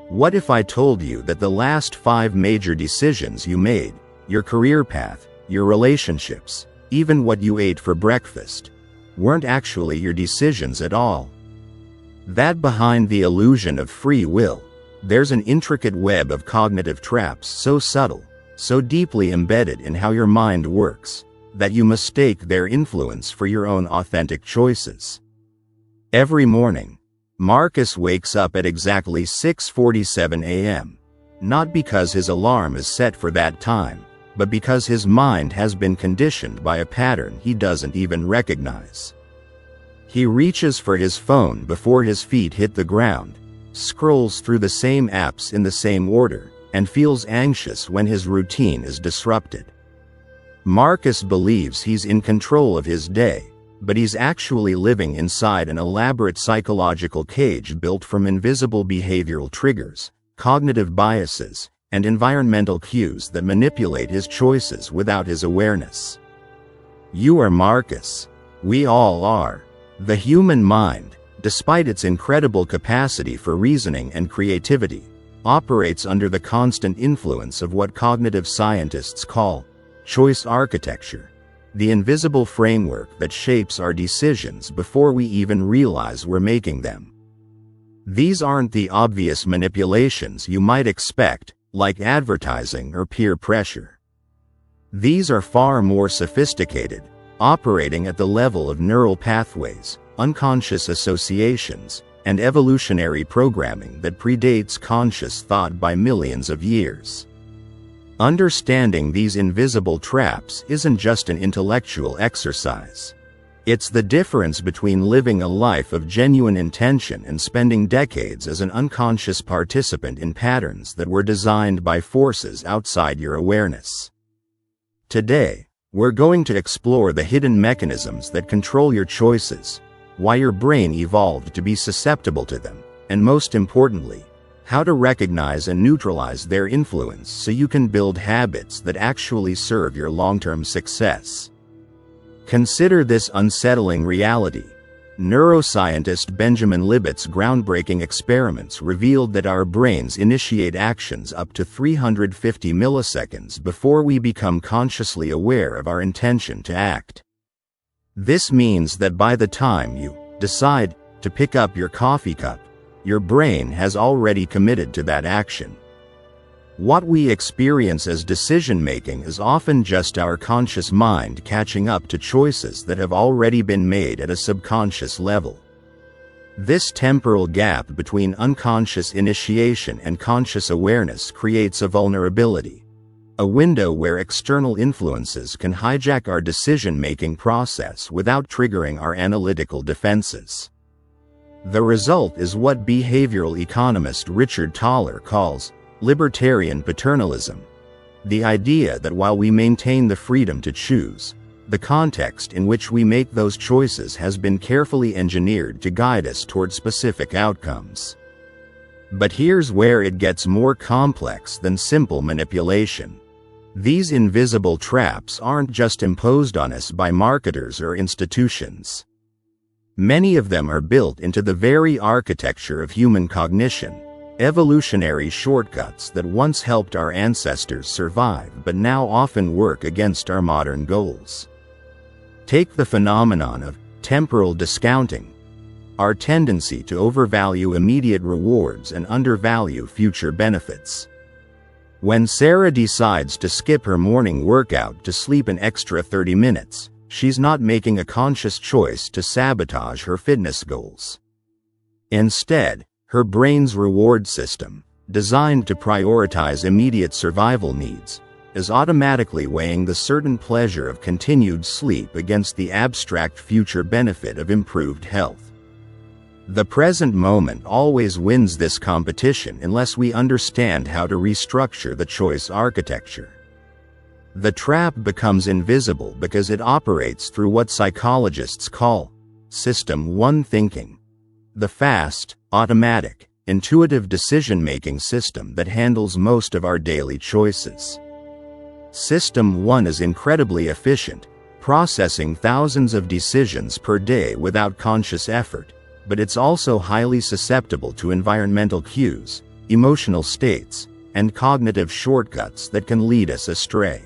What if I told you that the last 5 major decisions you made, your career path, your relationships, even what you ate for breakfast, weren't actually your decisions at all? That behind the illusion of free will, there's an intricate web of cognitive traps so subtle, so deeply embedded in how your mind works, that you mistake their influence for your own authentic choices. Every morning, Marcus wakes up at exactly 6:47 a.m., not because his alarm is set for that time, but because his mind has been conditioned by a pattern he doesn't even recognize. He reaches for his phone before his feet hit the ground, scrolls through the same apps in the same order, and feels anxious when his routine is disrupted. Marcus believes he's in control of his day, but he's actually living inside an elaborate psychological cage built from invisible behavioral triggers, cognitive biases, and environmental cues that manipulate his choices without his awareness. You are Marcus. We all are. The human mind, despite its incredible capacity for reasoning and creativity, operates under the constant influence of what cognitive scientists call choice architecture, the invisible framework that shapes our decisions before we even realize we're making them. These aren't the obvious manipulations you might expect, like advertising or peer pressure. These are far more sophisticated, operating at the level of neural pathways, unconscious associations, and evolutionary programming that predates conscious thought by millions of years. Understanding these invisible traps isn't just an intellectual exercise. It's the difference between living a life of genuine intention and spending decades as an unconscious participant in patterns that were designed by forces outside your awareness. Today, we're going to explore the hidden mechanisms that control your choices, why your brain evolved to be susceptible to them, and most importantly, how to recognize and neutralize their influence so you can build habits that actually serve your long-term success. Consider this unsettling reality. Neuroscientist Benjamin Libet's groundbreaking experiments revealed that our brains initiate actions up to 350 milliseconds before we become consciously aware of our intention to act. This means that by the time you decide to pick up your coffee cup, your brain has already committed to that action. What we experience as decision-making is often just our conscious mind catching up to choices that have already been made at a subconscious level. This temporal gap between unconscious initiation and conscious awareness creates a vulnerability, a window where external influences can hijack our decision-making process without triggering our analytical defenses. The result is what behavioral economist Richard Thaler calls libertarian paternalism, the idea that while we maintain the freedom to choose, the context in which we make those choices has been carefully engineered to guide us toward specific outcomes. But here's where it gets more complex than simple manipulation. These invisible traps aren't just imposed on us by marketers or institutions. Many of them are built into the very architecture of human cognition, evolutionary shortcuts that once helped our ancestors survive but now often work against our modern goals. Take the phenomenon of temporal discounting, our tendency to overvalue immediate rewards and undervalue future benefits. When Sarah decides to skip her morning workout to sleep an extra 30 minutes, she's not making a conscious choice to sabotage her fitness goals. Instead, her brain's reward system, designed to prioritize immediate survival needs, is automatically weighing the certain pleasure of continued sleep against the abstract future benefit of improved health. The present moment always wins this competition unless we understand how to restructure the choice architecture. The trap becomes invisible because it operates through what psychologists call System 1 thinking, the fast, automatic, intuitive decision-making system that handles most of our daily choices. System 1 is incredibly efficient, processing thousands of decisions per day without conscious effort, but it's also highly susceptible to environmental cues, emotional states, and cognitive shortcuts that can lead us astray.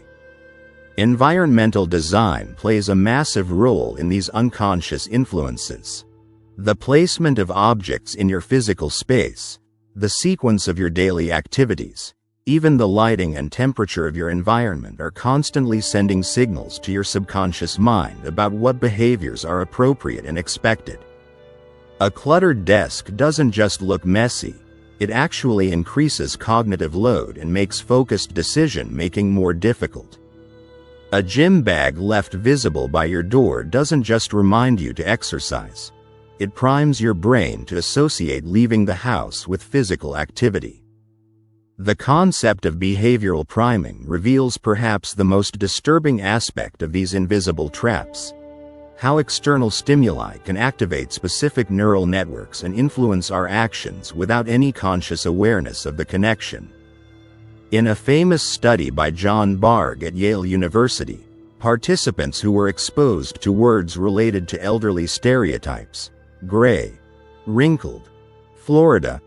Environmental design plays a massive role in these unconscious influences. The placement of objects in your physical space, the sequence of your daily activities, even the lighting and temperature of your environment are constantly sending signals to your subconscious mind about what behaviors are appropriate and expected. A cluttered desk doesn't just look messy, it actually increases cognitive load and makes focused decision-making more difficult. A gym bag left visible by your door doesn't just remind you to exercise. It primes your brain to associate leaving the house with physical activity. The concept of behavioral priming reveals perhaps the most disturbing aspect of these invisible traps: how external stimuli can activate specific neural networks and influence our actions without any conscious awareness of the connection. In a famous study by John Bargh at Yale University, participants who were exposed to words related to elderly stereotypes, gray, wrinkled, Florida,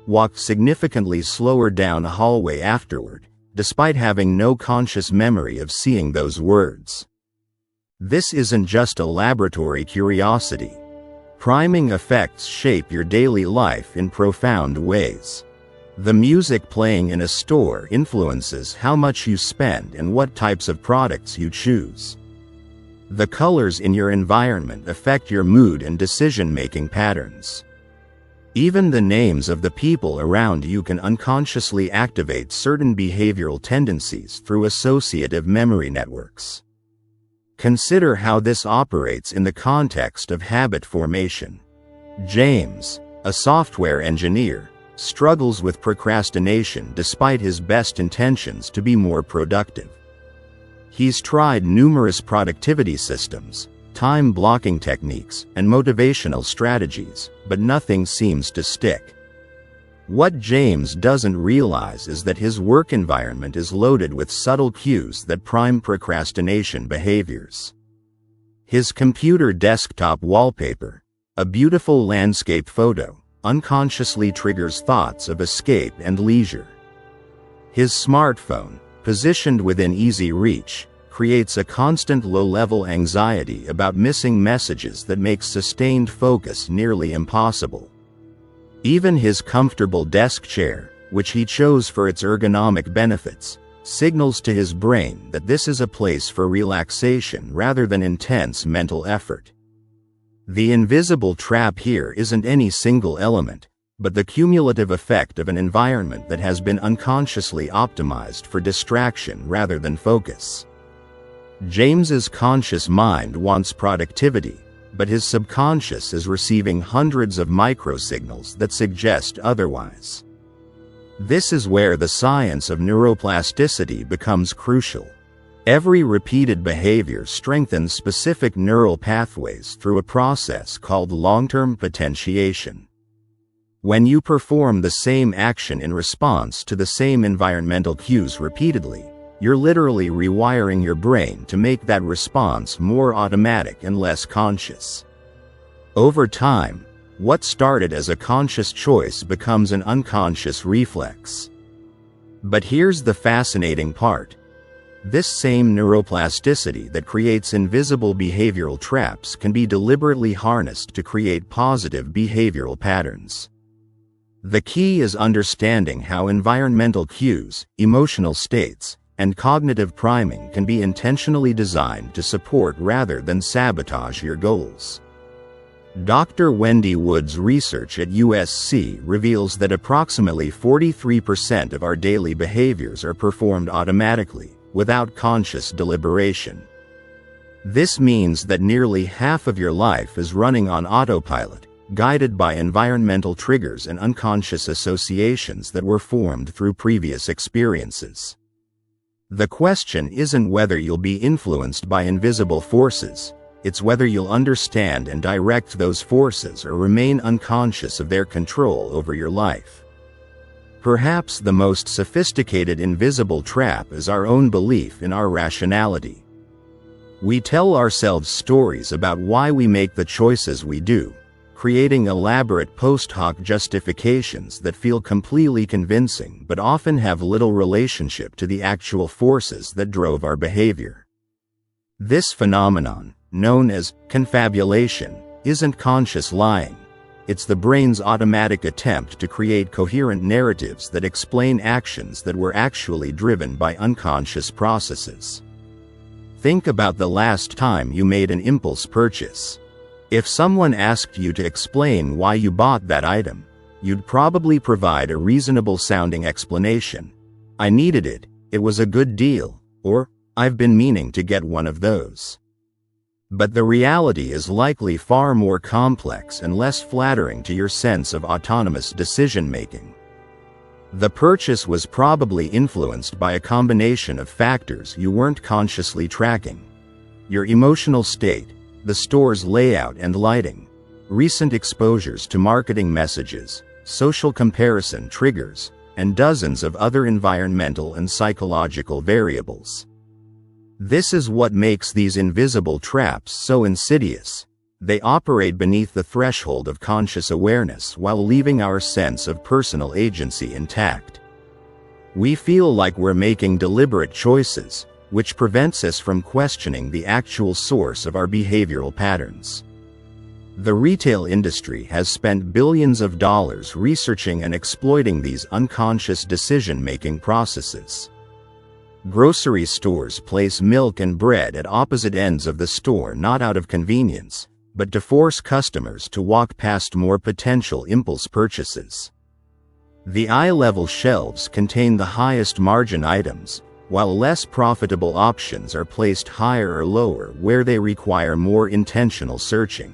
walked significantly slower down a hallway afterward, despite having no conscious memory of seeing those words. This isn't just a laboratory curiosity. Priming effects shape your daily life in profound ways. The music playing in a store influences how much you spend and what types of products you choose. The colors in your environment affect your mood and decision-making patterns. Even the names of the people around you can unconsciously activate certain behavioral tendencies through associative memory networks. Consider how this operates in the context of habit formation. James, a software engineer, struggles with procrastination despite his best intentions to be more productive. He's tried numerous productivity systems, time blocking techniques, and motivational strategies, but nothing seems to stick. What James doesn't realize is that his work environment is loaded with subtle cues that prime procrastination behaviors. His computer desktop wallpaper, a beautiful landscape photo, unconsciously triggers thoughts of escape and leisure. His smartphone, positioned within easy reach, creates a constant low-level anxiety about missing messages that makes sustained focus nearly impossible. Even his comfortable desk chair, which he chose for its ergonomic benefits, signals to his brain that this is a place for relaxation rather than intense mental effort. The invisible trap here isn't any single element, but the cumulative effect of an environment that has been unconsciously optimized for distraction rather than focus. James's conscious mind wants productivity, but his subconscious is receiving hundreds of microsignals that suggest otherwise. This is where the science of neuroplasticity becomes crucial. Every repeated behavior strengthens specific neural pathways through a process called long-term potentiation. When you perform the same action in response to the same environmental cues repeatedly, you're literally rewiring your brain to make that response more automatic and less conscious. Over time, what started as a conscious choice becomes an unconscious reflex. But here's the fascinating part. This same neuroplasticity that creates invisible behavioral traps can be deliberately harnessed to create positive behavioral patterns. The key is understanding how environmental cues, emotional states, and cognitive priming can be intentionally designed to support rather than sabotage your goals. Dr. Wendy Wood's research at USC reveals that approximately 43% of our daily behaviors are performed automatically, without conscious deliberation. This means that nearly half of your life is running on autopilot, guided by environmental triggers and unconscious associations that were formed through previous experiences. The question isn't whether you'll be influenced by invisible forces, it's whether you'll understand and direct those forces or remain unconscious of their control over your life. Perhaps the most sophisticated invisible trap is our own belief in our rationality. We tell ourselves stories about why we make the choices we do, creating elaborate post hoc justifications that feel completely convincing but often have little relationship to the actual forces that drove our behavior. This phenomenon, known as confabulation, isn't conscious lying. It's the brain's automatic attempt to create coherent narratives that explain actions that were actually driven by unconscious processes. Think about the last time you made an impulse purchase. If someone asked you to explain why you bought that item, you'd probably provide a reasonable-sounding explanation. I needed it, it was a good deal, or, I've been meaning to get one of those. But the reality is likely far more complex and less flattering to your sense of autonomous decision-making. The purchase was probably influenced by a combination of factors you weren't consciously tracking. Your emotional state, the store's layout and lighting, recent exposures to marketing messages, social comparison triggers, and dozens of other environmental and psychological variables. This is what makes these invisible traps so insidious. They operate beneath the threshold of conscious awareness while leaving our sense of personal agency intact. We feel like we're making deliberate choices, which prevents us from questioning the actual source of our behavioral patterns. The retail industry has spent billions of dollars researching and exploiting these unconscious decision-making processes. Grocery stores place milk and bread at opposite ends of the store not out of convenience, but to force customers to walk past more potential impulse purchases. The eye-level shelves contain the highest margin items, while less profitable options are placed higher or lower where they require more intentional searching.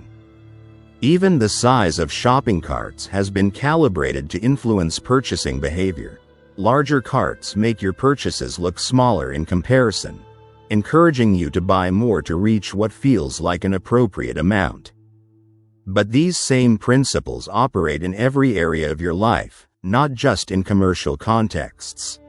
Even the size of shopping carts has been calibrated to influence purchasing behavior. Larger carts make your purchases look smaller in comparison, encouraging you to buy more to reach what feels like an appropriate amount. But these same principles operate in every area of your life, not just in commercial contexts.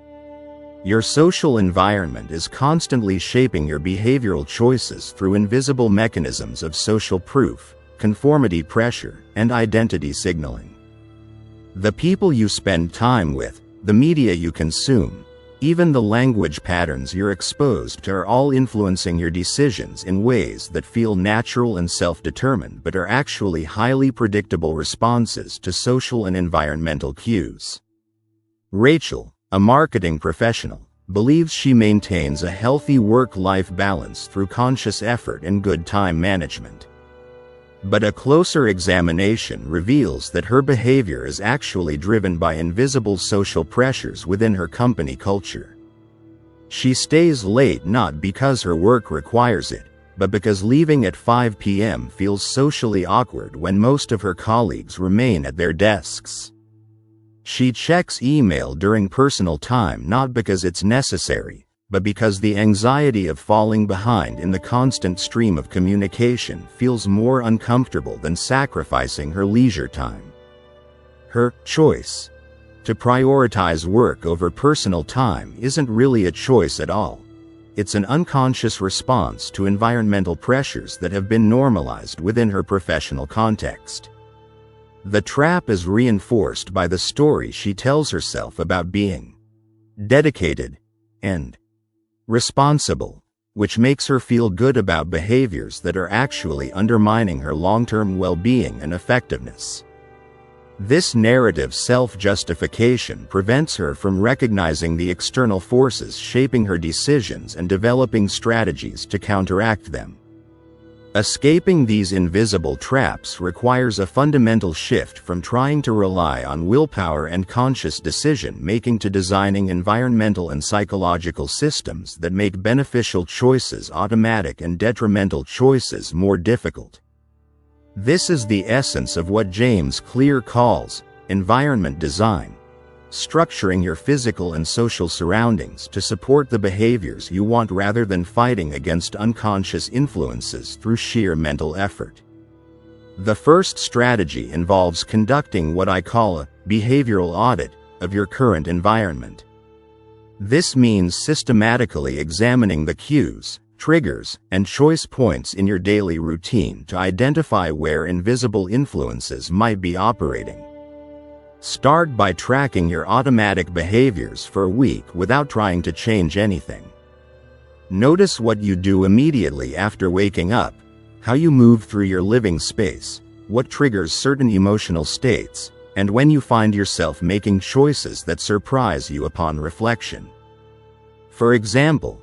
Your social environment is constantly shaping your behavioral choices through invisible mechanisms of social proof, conformity pressure, and identity signaling. The people you spend time with, the media you consume, even the language patterns you're exposed to are all influencing your decisions in ways that feel natural and self-determined but are actually highly predictable responses to social and environmental cues. Rachel, a marketing professional, believes she maintains a healthy work-life balance through conscious effort and good time management. But a closer examination reveals that her behavior is actually driven by invisible social pressures within her company culture. She stays late not because her work requires it, but because leaving at 5 p.m. feels socially awkward when most of her colleagues remain at their desks. She checks email during personal time not because it's necessary, but because the anxiety of falling behind in the constant stream of communication feels more uncomfortable than sacrificing her leisure time. Her choice to prioritize work over personal time isn't really a choice at all. It's an unconscious response to environmental pressures that have been normalized within her professional context. The trap is reinforced by the story she tells herself about being dedicated and responsible, which makes her feel good about behaviors that are actually undermining her long-term well-being and effectiveness. This narrative self-justification prevents her from recognizing the external forces shaping her decisions and developing strategies to counteract them. Escaping these invisible traps requires a fundamental shift from trying to rely on willpower and conscious decision-making to designing environmental and psychological systems that make beneficial choices automatic and detrimental choices more difficult. This is the essence of what James Clear calls environment design, structuring your physical and social surroundings to support the behaviors you want rather than fighting against unconscious influences through sheer mental effort. The first strategy involves conducting what I call a behavioral audit of your current environment. This means systematically examining the cues, triggers, and choice points in your daily routine to identify where invisible influences might be operating. Start by tracking your automatic behaviors for a week without trying to change anything. Notice what you do immediately after waking up, how you move through your living space, what triggers certain emotional states, and when you find yourself making choices that surprise you upon reflection. For example,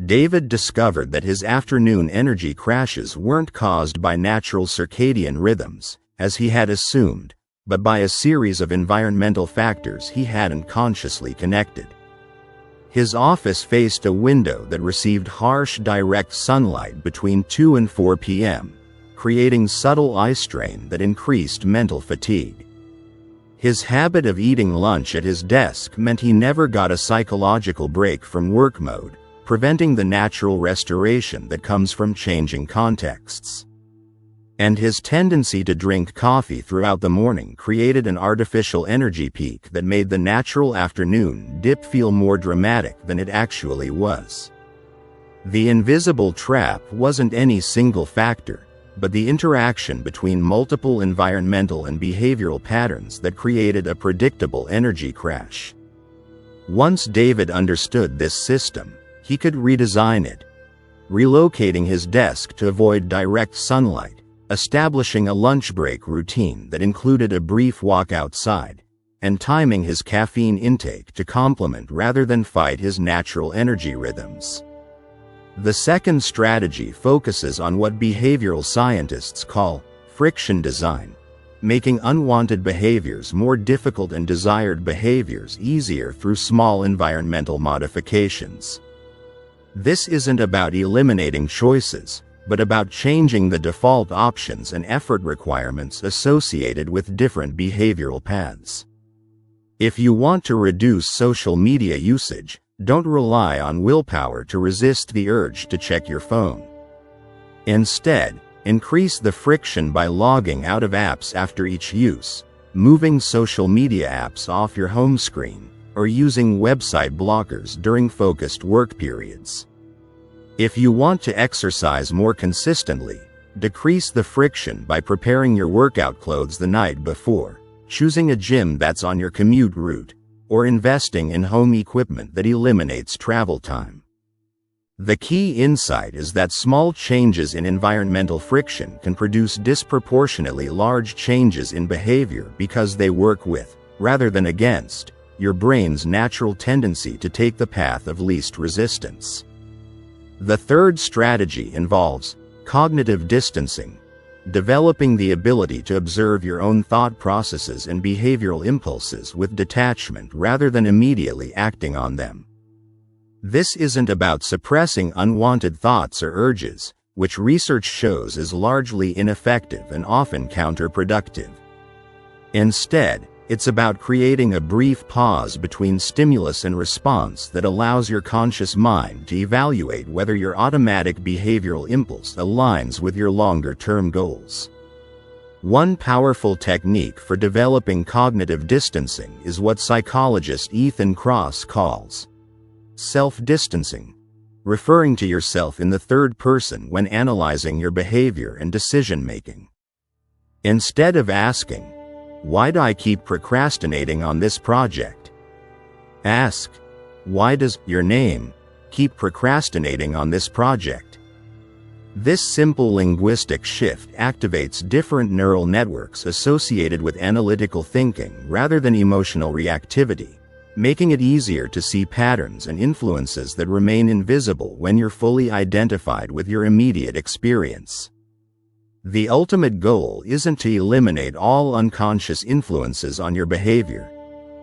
David discovered that his afternoon energy crashes weren't caused by natural circadian rhythms, as he had assumed, but by a series of environmental factors he hadn't consciously connected. His office faced a window that received harsh direct sunlight between 2 and 4 p.m., creating subtle eye strain that increased mental fatigue. His habit of eating lunch at his desk meant he never got a psychological break from work mode, preventing the natural restoration that comes from changing contexts. And his tendency to drink coffee throughout the morning created an artificial energy peak that made the natural afternoon dip feel more dramatic than it actually was. The invisible trap wasn't any single factor, but the interaction between multiple environmental and behavioral patterns that created a predictable energy crash. Once David understood this system, he could redesign it, relocating his desk to avoid direct sunlight, establishing a lunch break routine that included a brief walk outside, and timing his caffeine intake to complement rather than fight his natural energy rhythms. The second strategy focuses on what behavioral scientists call friction design, making unwanted behaviors more difficult and desired behaviors easier through small environmental modifications. This isn't about eliminating choices, but about changing the default options and effort requirements associated with different behavioral paths. If you want to reduce social media usage, don't rely on willpower to resist the urge to check your phone. Instead, increase the friction by logging out of apps after each use, moving social media apps off your home screen, or using website blockers during focused work periods. If you want to exercise more consistently, decrease the friction by preparing your workout clothes the night before, choosing a gym that's on your commute route, or investing in home equipment that eliminates travel time. The key insight is that small changes in environmental friction can produce disproportionately large changes in behavior because they work with, rather than against, your brain's natural tendency to take the path of least resistance. The third strategy involves cognitive distancing, developing the ability to observe your own thought processes and behavioral impulses with detachment rather than immediately acting on them. This isn't about suppressing unwanted thoughts or urges, which research shows is largely ineffective and often counterproductive. Instead, it's about creating a brief pause between stimulus and response that allows your conscious mind to evaluate whether your automatic behavioral impulse aligns with your longer-term goals. One powerful technique for developing cognitive distancing is what psychologist Ethan Kross calls self-distancing, referring to yourself in the third person when analyzing your behavior and decision-making. Instead of asking, "Why do I keep procrastinating on this project?" ask, "Why does your name keep procrastinating on this project?" This simple linguistic shift activates different neural networks associated with analytical thinking rather than emotional reactivity, making it easier to see patterns and influences that remain invisible when you're fully identified with your immediate experience. The ultimate goal isn't to eliminate all unconscious influences on your behavior.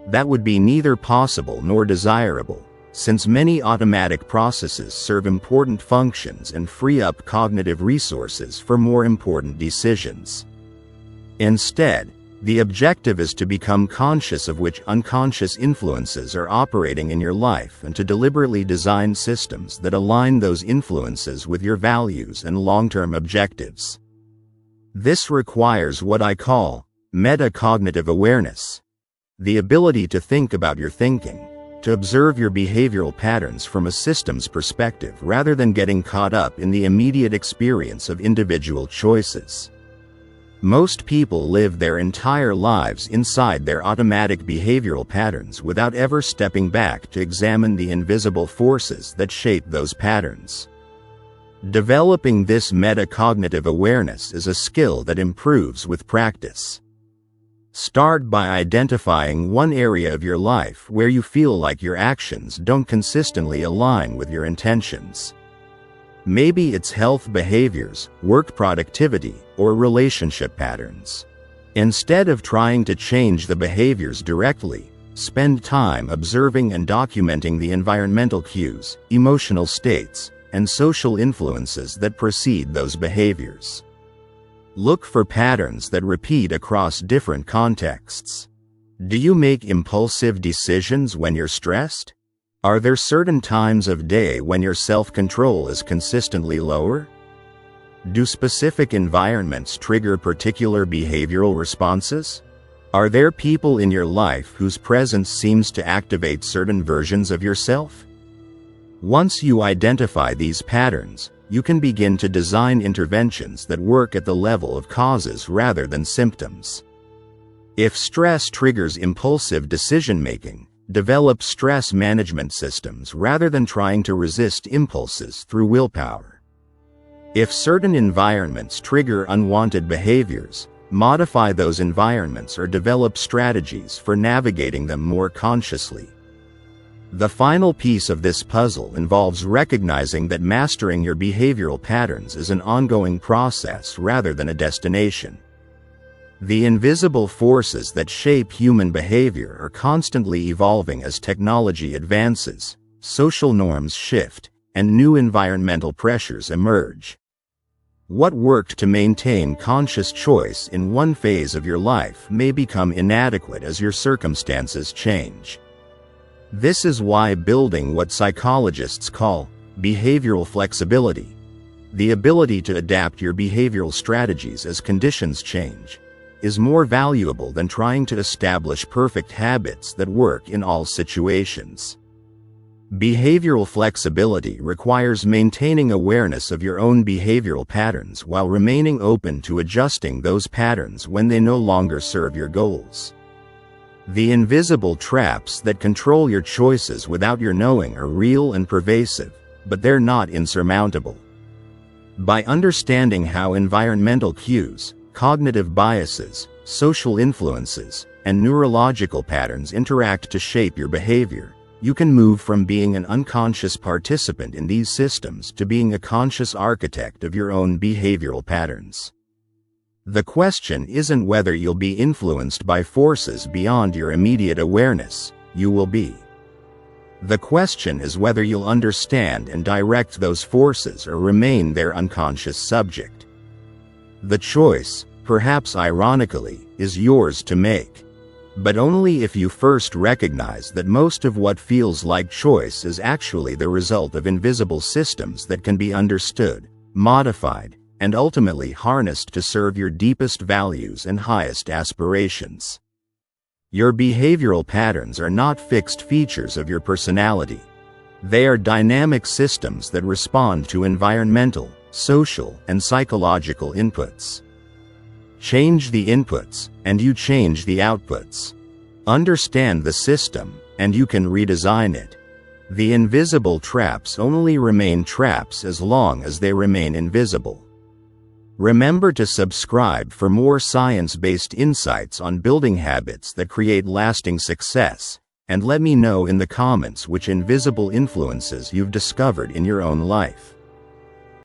That would be neither possible nor desirable, since many automatic processes serve important functions and free up cognitive resources for more important decisions. Instead, the objective is to become conscious of which unconscious influences are operating in your life and to deliberately design systems that align those influences with your values and long-term objectives. This requires what I call metacognitive awareness, the ability to think about your thinking, to observe your behavioral patterns from a systems perspective rather than getting caught up in the immediate experience of individual choices. Most people live their entire lives inside their automatic behavioral patterns without ever stepping back to examine the invisible forces that shape those patterns. Developing this metacognitive awareness is a skill that improves with practice. Start by identifying one area of your life where you feel like your actions don't consistently align with your intentions. Maybe it's health behaviors, work productivity, or relationship patterns. Instead of trying to change the behaviors directly, spend time observing and documenting the environmental cues, emotional states, and social influences that precede those behaviors. Look for patterns that repeat across different contexts. Do you make impulsive decisions when you're stressed? Are there certain times of day when your self-control is consistently lower? Do specific environments trigger particular behavioral responses? Are there people in your life whose presence seems to activate certain versions of yourself? Once you identify these patterns, you can begin to design interventions that work at the level of causes rather than symptoms. If stress triggers impulsive decision-making, develop stress management systems rather than trying to resist impulses through willpower. If certain environments trigger unwanted behaviors, modify those environments or develop strategies for navigating them more consciously. The final piece of this puzzle involves recognizing that mastering your behavioral patterns is an ongoing process rather than a destination. The invisible forces that shape human behavior are constantly evolving as technology advances, social norms shift, and new environmental pressures emerge. What worked to maintain conscious choice in one phase of your life may become inadequate as your circumstances change. This is why building what psychologists call behavioral flexibility, the ability to adapt your behavioral strategies as conditions change, is more valuable than trying to establish perfect habits that work in all situations. Behavioral flexibility requires maintaining awareness of your own behavioral patterns while remaining open to adjusting those patterns when they no longer serve your goals. The invisible traps that control your choices without your knowing are real and pervasive, but they're not insurmountable. By understanding how environmental cues, cognitive biases, social influences, and neurological patterns interact to shape your behavior, you can move from being an unconscious participant in these systems to being a conscious architect of your own behavioral patterns. The question isn't whether you'll be influenced by forces beyond your immediate awareness, you will be. The question is whether you'll understand and direct those forces or remain their unconscious subject. The choice, perhaps ironically, is yours to make. But only if you first recognize that most of what feels like choice is actually the result of invisible systems that can be understood, modified, and ultimately harnessed to serve your deepest values and highest aspirations. Your behavioral patterns are not fixed features of your personality. They are dynamic systems that respond to environmental, social, and psychological inputs. Change the inputs, and you change the outputs. Understand the system, and you can redesign it. The invisible traps only remain traps as long as they remain invisible. Remember to subscribe for more science-based insights on building habits that create lasting success, and let me know in the comments which invisible influences you've discovered in your own life.